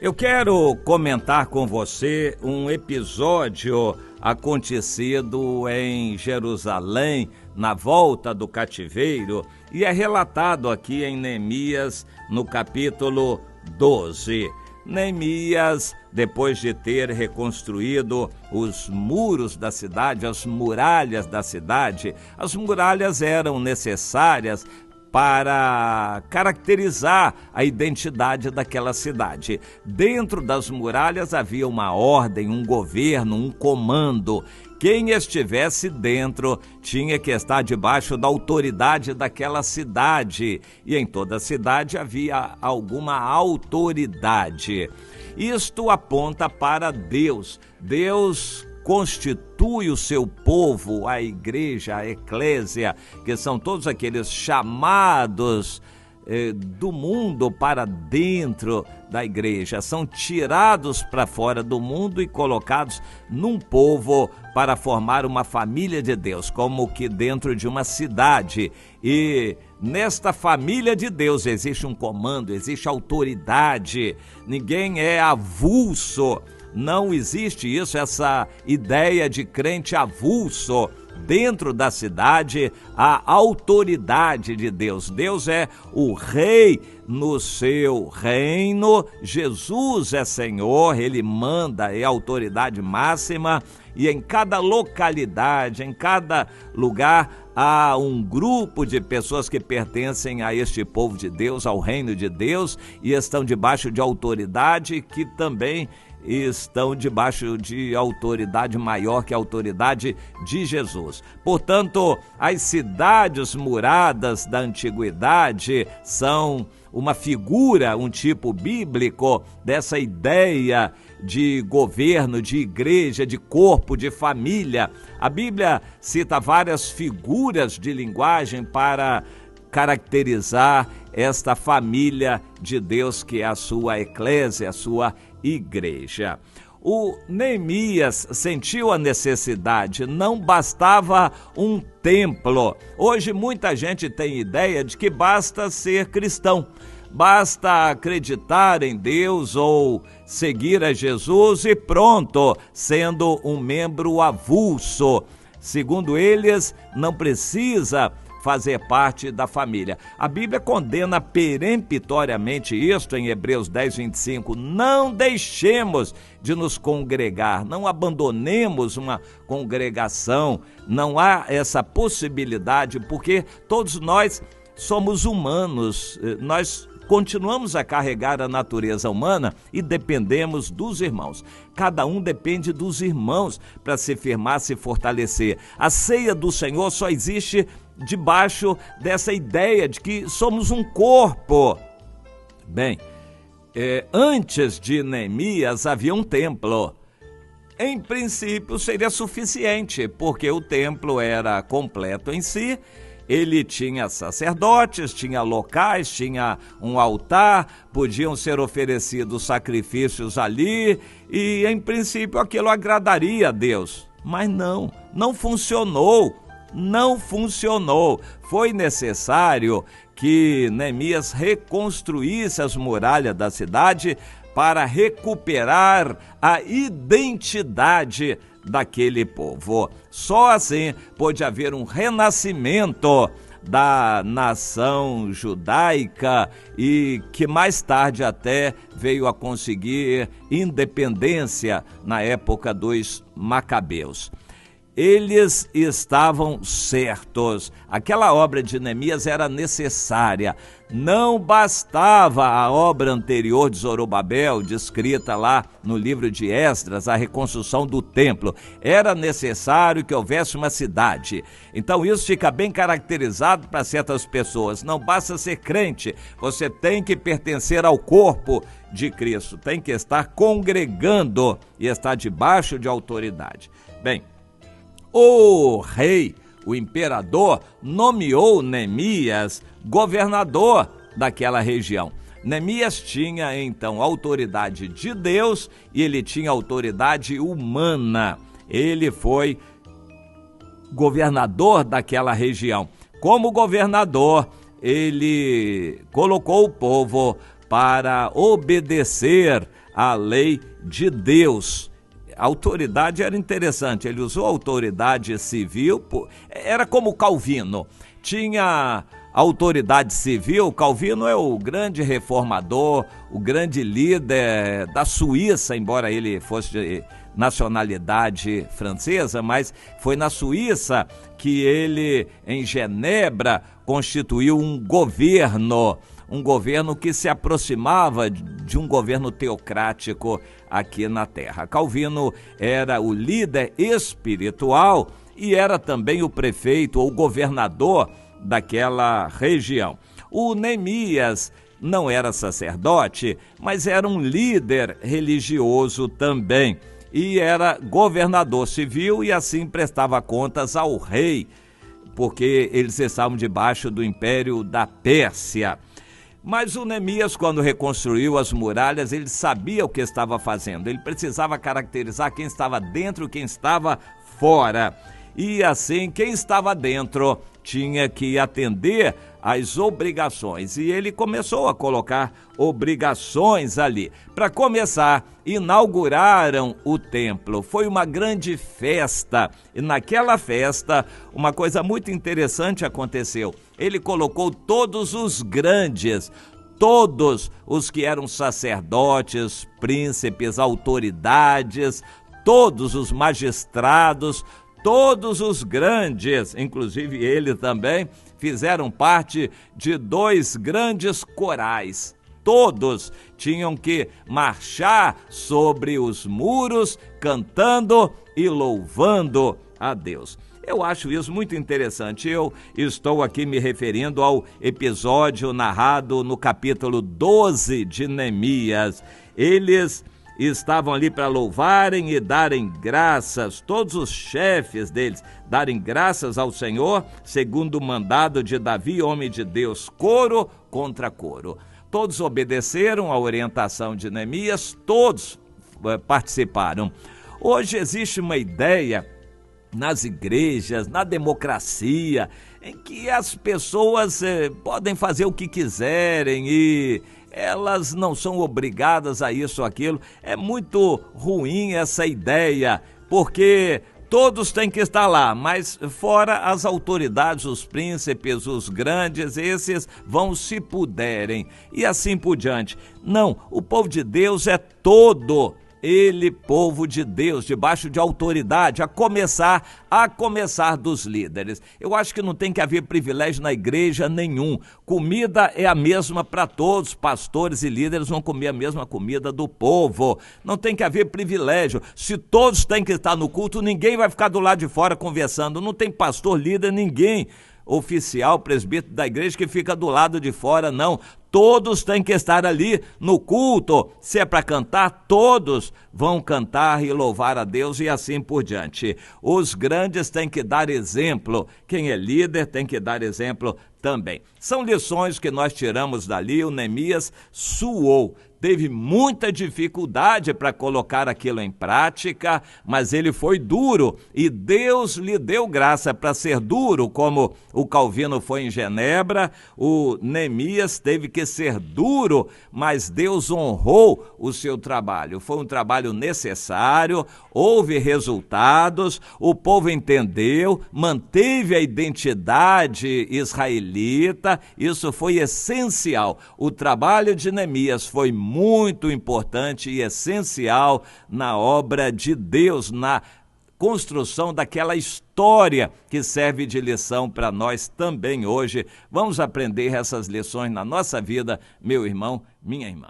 Eu quero comentar com você um episódio acontecido em Jerusalém, na volta do cativeiro, e é relatado aqui em Neemias, no capítulo 12. Neemias, depois de ter reconstruído os muros da cidade, as muralhas da cidade, as muralhas eram necessárias para caracterizar a identidade daquela cidade. Dentro das muralhas havia uma ordem, um governo, um comando. Quem estivesse dentro tinha que estar debaixo da autoridade daquela cidade. E em toda a cidade havia alguma autoridade. Isto aponta para Deus. Deus constitui o seu povo, a igreja, a eclésia, que são todos aqueles chamados do mundo para dentro da igreja, são tirados para fora do mundo e colocados num povo para formar uma família de Deus, como que dentro de uma cidade. E nesta família de Deus existe um comando, existe autoridade, ninguém é avulso. Não existe isso, essa ideia de crente avulso. Dentro da cidade, a autoridade de Deus. Deus é o rei no seu reino, Jesus é Senhor, ele manda, é a autoridade máxima, e em cada localidade, em cada lugar, há um grupo de pessoas que pertencem a este povo de Deus, ao reino de Deus, e estão debaixo de autoridade que também estão debaixo de autoridade maior que a autoridade de Jesus. Portanto, as cidades muradas da antiguidade são uma figura, um tipo bíblico dessa ideia de governo, de igreja, de corpo, de família. A Bíblia cita várias figuras de linguagem para caracterizar esta família de Deus que é a sua eclésia, a sua igreja. O Neemias sentiu a necessidade, não bastava um templo. Hoje muita gente tem ideia de que basta ser cristão, basta acreditar em Deus ou seguir a Jesus e pronto, sendo um membro avulso. Segundo eles, não precisa fazer parte da família. A Bíblia condena peremptoriamente isto em Hebreus 10, 25. Não deixemos de nos congregar, não abandonemos uma congregação, não há essa possibilidade, porque todos nós somos humanos, nós continuamos a carregar a natureza humana e dependemos dos irmãos. Cada um depende dos irmãos para se firmar, se fortalecer. A ceia do Senhor só existe debaixo dessa ideia de que somos um corpo. Bem, antes de Neemias havia um templo. Em princípio seria suficiente, porque o templo era completo em si. Ele tinha sacerdotes, tinha locais, tinha um altar, podiam ser oferecidos sacrifícios ali e, em princípio, aquilo agradaria a Deus. Mas não funcionou. Não funcionou. Foi necessário que Neemias reconstruísse as muralhas da cidade para recuperar a identidade daquele povo. Só assim pôde haver um renascimento da nação judaica e que mais tarde até veio a conseguir independência na época dos Macabeus. Eles estavam certos. Aquela obra de Neemias era necessária. Não bastava a obra anterior de Zorobabel, descrita lá no livro de Esdras, a reconstrução do templo. Era necessário que houvesse uma cidade. Então isso fica bem caracterizado para certas pessoas. Não basta ser crente, você tem que pertencer ao corpo de Cristo, tem que estar congregando e estar debaixo de autoridade. Bem, o rei, o imperador, nomeou Neemias governador daquela região. Neemias tinha então autoridade de Deus e ele tinha autoridade humana. Ele foi governador daquela região. Como governador, ele colocou o povo para obedecer a lei de Deus. A autoridade era interessante, ele usou a autoridade civil, era como Calvino, tinha autoridade civil. Calvino é o grande reformador, o grande líder da Suíça, embora ele fosse de nacionalidade francesa, mas foi na Suíça que ele, em Genebra, constituiu um governo que se aproximava de um governo teocrático aqui na Terra. Calvino era o líder espiritual e era também o prefeito ou governador daquela região. O Neemias não era sacerdote, mas era um líder religioso também e era governador civil e assim prestava contas ao rei, porque eles estavam debaixo do império da Pérsia. Mas o Neemias, quando reconstruiu as muralhas, ele sabia o que estava fazendo. Ele precisava caracterizar quem estava dentro e quem estava fora. E assim, quem estava dentro tinha que atender às obrigações. E ele começou a colocar obrigações ali. Para começar, inauguraram o templo. Foi uma grande festa. E naquela festa, uma coisa muito interessante aconteceu. Ele colocou todos os grandes, todos os que eram sacerdotes, príncipes, autoridades, todos os magistrados, todos os grandes, inclusive ele também, fizeram parte de 2 grandes corais. Todos tinham que marchar sobre os muros, cantando e louvando a Deus. Eu acho isso muito interessante. Eu estou aqui me referindo ao episódio narrado no capítulo 12 de Neemias. Eles estavam ali para louvarem e darem graças, todos os chefes deles, darem graças ao Senhor, segundo o mandado de Davi, homem de Deus, coro contra coro. Todos obedeceram à orientação de Neemias, todos participaram. Hoje existe uma ideia nas igrejas, na democracia, em que as pessoas podem fazer o que quiserem e elas não são obrigadas a isso ou aquilo. É muito ruim essa ideia, porque todos têm que estar lá, mas fora as autoridades, os príncipes, os grandes, esses vão se puderem e assim por diante. Não, o povo de Deus é todo ele, povo de Deus, debaixo de autoridade, a começar dos líderes. Eu acho que não tem que haver privilégio na igreja nenhum. Comida é a mesma para todos, pastores e líderes vão comer a mesma comida do povo. Não tem que haver privilégio. Se todos têm que estar no culto, ninguém vai ficar do lado de fora conversando. Não tem pastor, líder, ninguém oficial, presbítero da igreja que fica do lado de fora, não. Todos têm que estar ali no culto. Se é para cantar, todos vão cantar e louvar a Deus e assim por diante. Os grandes têm que dar exemplo. Quem é líder tem que dar exemplo também. São lições que nós tiramos dali. O Neemias suou, teve muita dificuldade para colocar aquilo em prática, mas ele foi duro e Deus lhe deu graça para ser duro, como o Calvino foi em Genebra. O Neemias teve que ser duro, mas Deus honrou o seu trabalho. Foi um trabalho necessário, houve resultados, o povo entendeu, manteve a identidade israelita, isso foi essencial. O trabalho de Neemias foi muito importante e essencial na obra de Deus, na construção daquela história que serve de lição para nós também hoje. Vamos aprender essas lições na nossa vida, meu irmão, minha irmã.